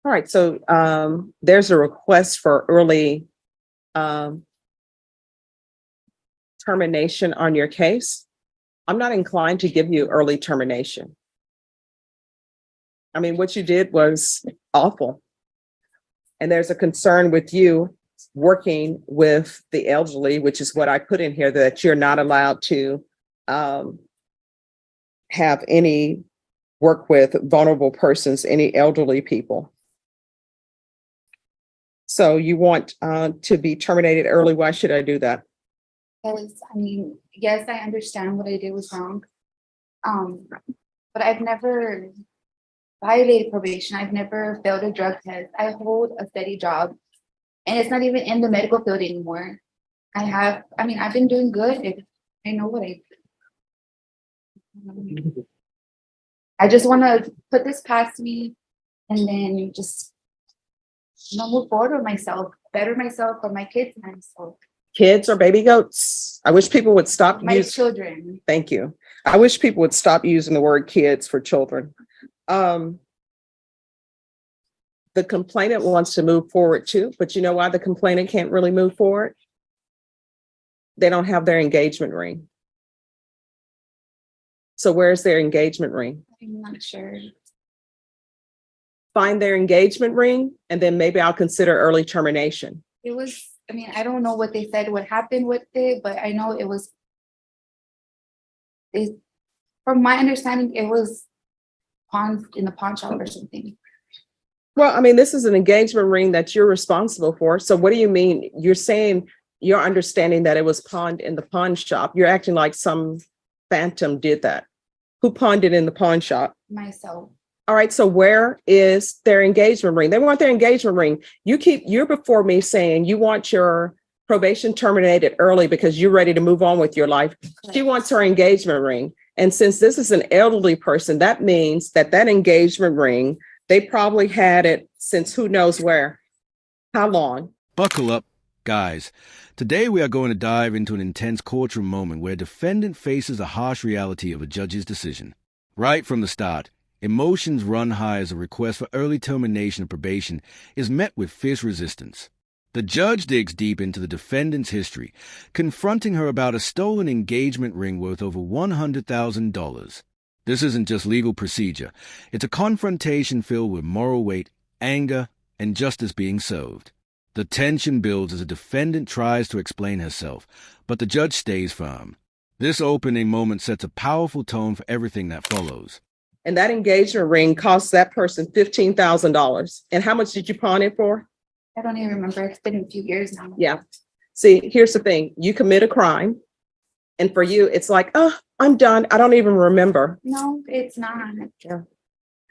All right, so there's a request for early um, termination on your case. I'm not inclined to give you early termination. I mean, what you did was awful. And there's a concern with you working with the elderly, which is what I put in here, that you're not allowed to um, have any work with vulnerable persons, any elderly people. So you want to be terminated early. Why should I do that? Because I mean, yes, I understand what I did was wrong. But I've never violated probation. I've never failed a drug test. I hold a steady job, and it's not even in the medical field anymore. I've been doing good. I know what I just want to put this past me and then just move forward with myself, better myself for my kids and myself, Kids or baby goats? I wish people would stop my using. children. Thank you. I wish people would stop using the word kids for children. The complainant wants to move forward too, but you know why the complainant can't really move forward? They don't have their engagement ring. So where's their engagement ring? I'm not sure. Find their engagement ring, and then maybe I'll consider early termination. I don't know what they said, what happened with it, but I know from my understanding, it was pawned in the pawn shop or something. Well, I mean, this is an engagement ring that you're responsible for. So what do you mean? You're saying your understanding that it was pawned in the pawn shop. You're acting like some phantom did that. Who pawned it in the pawn shop? Myself. All right, so where is their engagement ring? They want their engagement ring. You're before me saying you want your probation terminated early because you're ready to move on with your life. Correct. She wants her engagement ring. And since this is an elderly person, that means that engagement ring, they probably had it since who knows where. How long? Buckle up, guys. Today we are going to dive into an intense courtroom moment where a defendant faces a harsh reality of a judge's decision. Right from the start, emotions run high as a request for early termination of probation is met with fierce resistance. The judge digs deep into the defendant's history, confronting her about a stolen engagement ring worth over $100,000. This isn't just legal procedure. It's a confrontation filled with moral weight, anger, and justice being served. The tension builds as a defendant tries to explain herself, but the judge stays firm. This opening moment sets a powerful tone for everything that follows. And that engagement ring cost that person $15,000. And how much did you pawn it for? I don't even remember. It's been a few years now. Yeah. See, here's the thing. You commit a crime. And for you, it's like, oh, I'm done. I don't even remember. No, it's not. Yeah.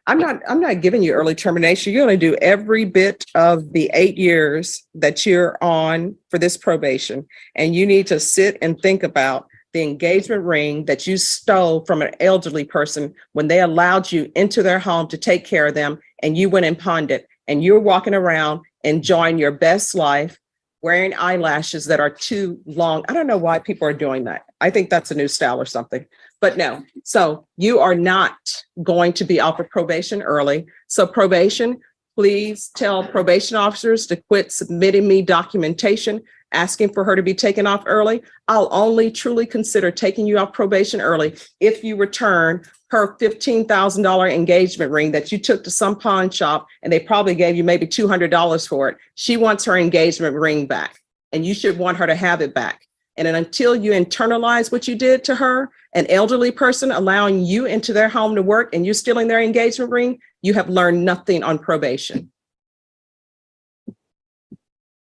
I'm not giving you early termination. You're going to do every bit of the 8 years that you're on for this probation. And you need to sit and think about the engagement ring that you stole from an elderly person when they allowed you into their home to take care of them, and you went and pawned it, and you're walking around enjoying your best life, wearing eyelashes that are too long. I don't know why people are doing that. I think that's a new style or something, but no. So you are not going to be off of probation early. So probation, please tell probation officers to quit submitting me documentation asking for her to be taken off early. I'll only truly consider taking you off probation early if you return her $15,000 engagement ring that you took to some pawn shop and they probably gave you maybe $200 for it. She wants her engagement ring back, and you should want her to have it back. And then until you internalize what you did to her, an elderly person allowing you into their home to work and you stealing their engagement ring, you have learned nothing on probation.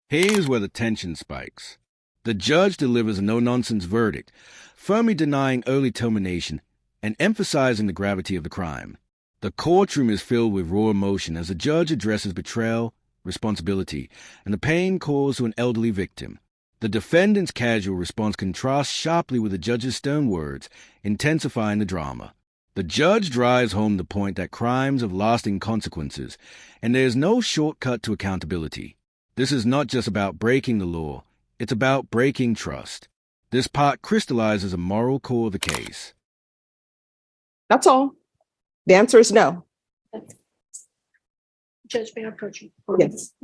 Here's where the tension spikes. The judge delivers a no-nonsense verdict, firmly denying early termination and emphasizing the gravity of the crime. The courtroom is filled with raw emotion as the judge addresses betrayal, responsibility, and the pain caused to an elderly victim. The defendant's casual response contrasts sharply with the judge's stern words, intensifying the drama. The judge drives home the point that crimes have lasting consequences, and there is no shortcut to accountability. This is not just about breaking the law, it's about breaking trust. This part crystallizes a moral core of the case. That's all. The answer is no. Judge, may I approach you? Yes.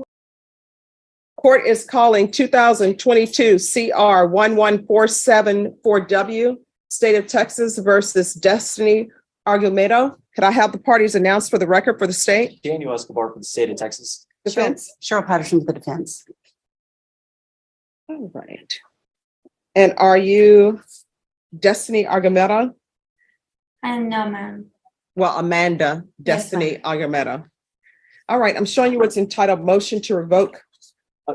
Court is calling 2022 CR 11474W, State of Texas versus Destiny Argumedo. Could I have the parties announced for the record for the state? Daniel Escobar from the state of Texas. Defense? Cheryl Patterson with the defense. All right. And are you Destiny Argumedo? No, ma'am. Well, Amanda Yes, Destiny Argumedo. All right, I'm showing you what's entitled motion to revoke.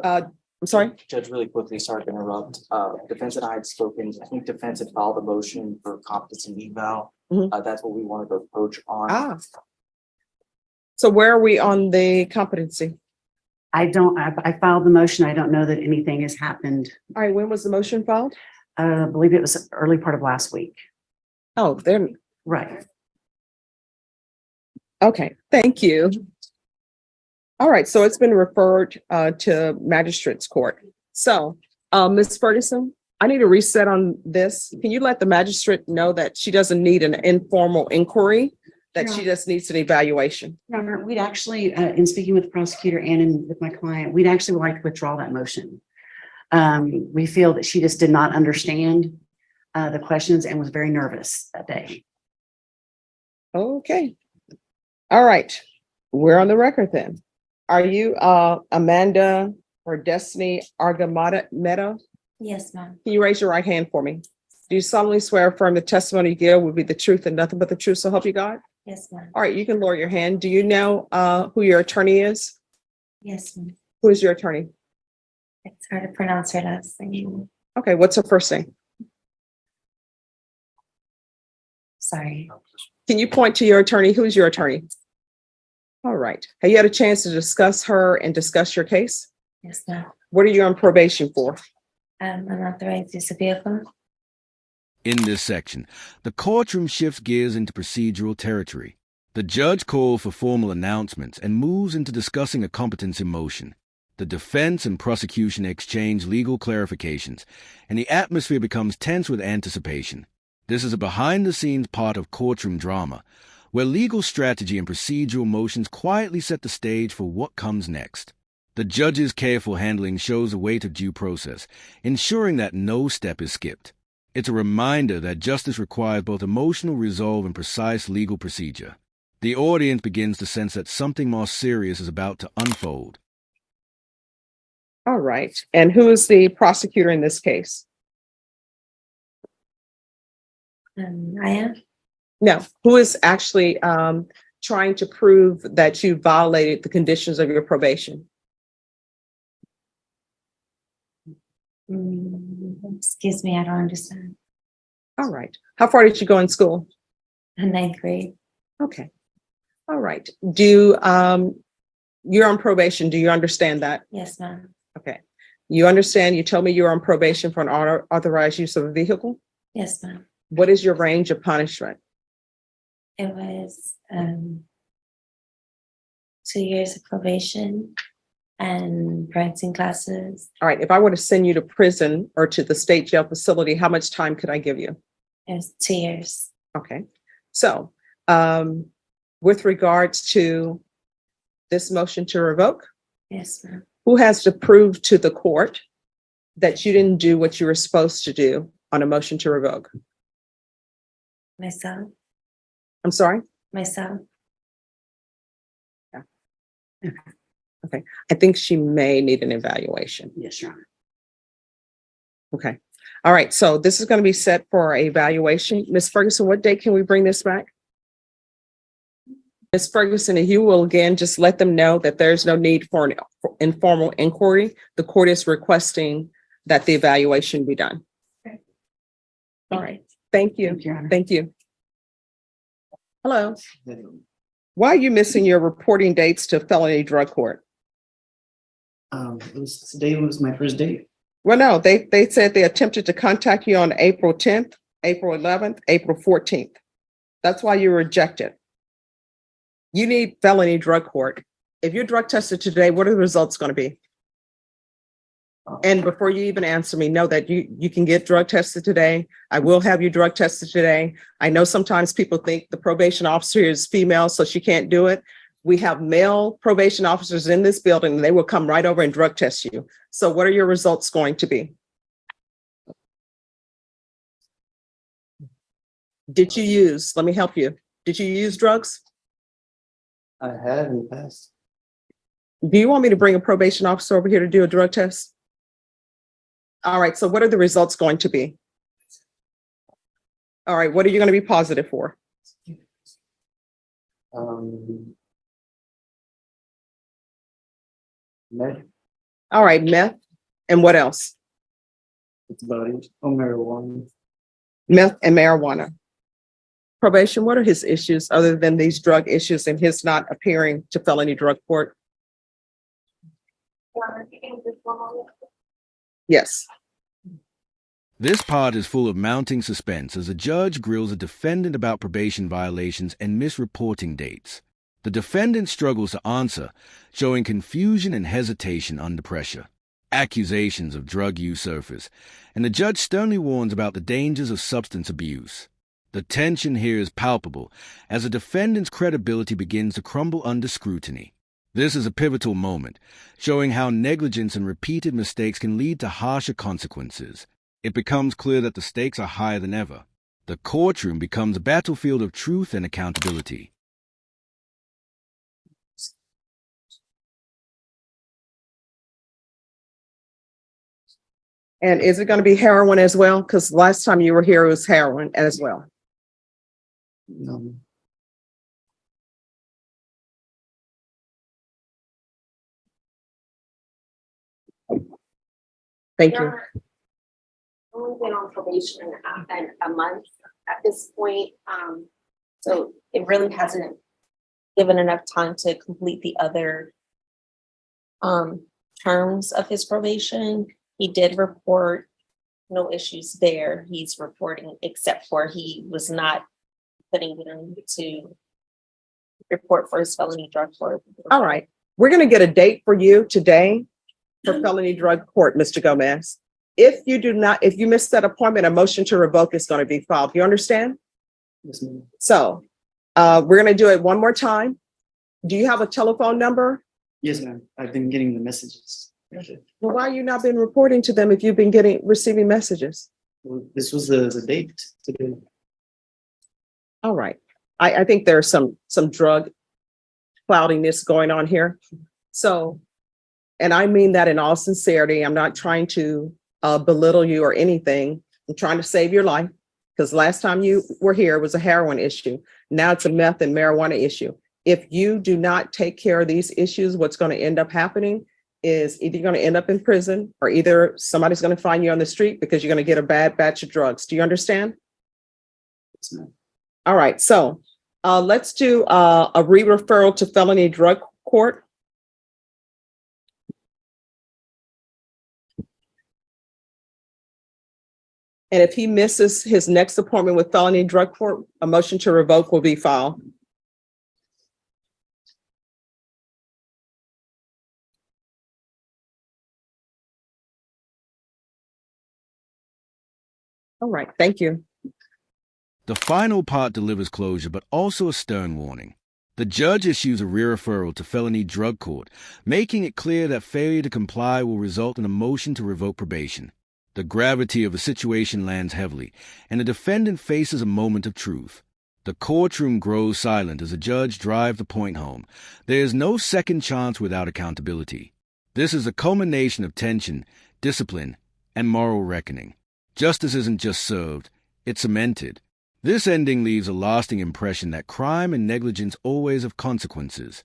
I'm sorry? Judge, really quickly, sorry to interrupt. Defense and I had spoken. I think defense had filed a motion for competency eval. Mhm. That's what we wanted to approach on. Ah. So where are we on the competency? I filed the motion. I don't know that anything has happened. All right, when was the motion filed? I believe it was early part of last week. Oh, there. Right. Okay, thank you. All right, so it's been referred to magistrate's court. So, Ms. Ferguson, I need a reset on this. Can you let the magistrate know that she doesn't need an informal inquiry, that she just needs an evaluation? Your Honor, we'd actually, in speaking with the prosecutor and with my client, we'd actually like to withdraw that motion. We feel that she just did not understand the questions and was very nervous that day. Okay. All right, we're on the record then. Are you Amanda or Destiny Argumedo? Yes, ma'am. Can you raise your right hand for me? Do you solemnly swear or affirm the testimony you give will be the truth and nothing but the truth, so help you God? Yes, ma'am. All right, you can lower your hand. Do you know who your attorney is? Yes, ma'am. Who is your attorney? It's hard to pronounce her last name. Okay, what's her first name? Sorry. Can you point to your attorney? Who's your attorney? All right. Have you had a chance to discuss her and discuss your case? Yes, ma'am. What are you on probation for? Unauthorized use of vehicle. In this section, the courtroom shifts gears into procedural territory. The judge calls for formal announcements and moves into discussing a competency motion. The defense and prosecution exchange legal clarifications, and the atmosphere becomes tense with anticipation. This is a behind-the-scenes part of courtroom drama, where legal strategy and procedural motions quietly set the stage for what comes next. The judge's careful handling shows the weight of due process, ensuring that no step is skipped. It's a reminder that justice requires both emotional resolve and precise legal procedure. The audience begins to sense that something more serious is about to unfold. All right. And who is the prosecutor in this case? I am. No, who is actually trying to prove that you violated the conditions of your probation? Excuse me, I don't understand. All right. How far did you go in school? Ninth grade. Okay. All right. You're on probation. Do you understand that? Yes, ma'am. Okay. You understand, you told me you're on probation for an unauthorized use of a vehicle? Yes, ma'am. What is your range of punishment? It was 2 years of probation and parenting classes. All right. If I were to send you to prison or to the state jail facility, how much time could I give you? It was 2 years. Okay. So, with regards to this motion to revoke, Yes, ma'am. who has to prove to the court that you didn't do what you were supposed to do on a motion to revoke? Myself. I'm sorry? Myself. Okay. I think she may need an evaluation. Yes, Your Honor. Okay. All right. So this is going to be set for a evaluation. Ms. Ferguson, what date can we bring this back? Ms. Ferguson, if you will again, just let them know that there's no need for an informal inquiry. The court is requesting that the evaluation be done. Okay. All right. Thank you. Thank you, Your Honor. Thank you. Hello. Why are you missing your reporting dates to felony drug court? Today was my first date. Well, no, they said they attempted to contact you on April 10th, April 11th, April 14th. That's why you were rejected. You need felony drug court. If you're drug tested today, what are the results going to be? And before you even answer me, know that you can get drug tested today. I will have you drug tested today. I know sometimes people think the probation officer is female, so she can't do it. We have male probation officers in this building, and they will come right over and drug test you. So what are your results going to be? Did you use, let me help you. Did you use drugs? I had in the past. Do you want me to bring a probation officer over here to do a drug test? All right, so what are the results going to be? All right, what are you going to be positive for? Meth, All right, meth. And what else? it's about it. Oh, marijuana. Meth and marijuana. Probation, what are his issues other than these drug issues and his not appearing to felony drug court? Yes. This part is full of mounting suspense as a judge grills a defendant about probation violations and misreporting dates. The defendant struggles to answer, showing confusion and hesitation under pressure. Accusations of drug use surface, and the judge sternly warns about the dangers of substance abuse. The tension here is palpable as the defendant's credibility begins to crumble under scrutiny. This is a pivotal moment, showing how negligence and repeated mistakes can lead to harsher consequences. It becomes clear that the stakes are higher than ever. The courtroom becomes a battlefield of truth and accountability. And is it going to be heroin as well? Because last time you were here, it was heroin as well. No. Thank you. Only been on probation a month at this point. So it really hasn't given enough time to complete the other terms of his probation. He did report no issues there. He's reporting, except for he was not putting in to report for his felony drug court. All right. We're going to get a date for you today for felony drug court, Mr. Gomez. If you miss that appointment, a motion to revoke is going to be filed. You understand? Yes, ma'am. So we're going to do it one more time. Do you have a telephone number? Yes, ma'am. I've been getting the messages. Well, why you not been reporting to them if you've been receiving messages? Well, this was the date today. All right. I think there's some drug cloudiness going on here. So, and I mean that in all sincerity. I'm not trying to belittle you or anything. I'm trying to save your life, because last time you were here it was a heroin issue. Now it's a meth and marijuana issue. If you do not take care of these issues, what's going to end up happening is either you're going to end up in prison or either somebody's going to find you on the street because you're going to get a bad batch of drugs. Do you understand? Yes, ma'am. All right. So let's do a re-referral to felony drug court. And if he misses his next appointment with felony drug court, a motion to revoke will be filed. All right, thank you. The final part delivers closure, but also a stern warning. The judge issues a re-referral to felony drug court, making it clear that failure to comply will result in a motion to revoke probation. The gravity of the situation lands heavily, and the defendant faces a moment of truth. The courtroom grows silent as the judge drives the point home. There is no second chance without accountability. This is a culmination of tension, discipline, and moral reckoning. Justice isn't just served, it's cemented. This ending leaves a lasting impression that crime and negligence always have consequences.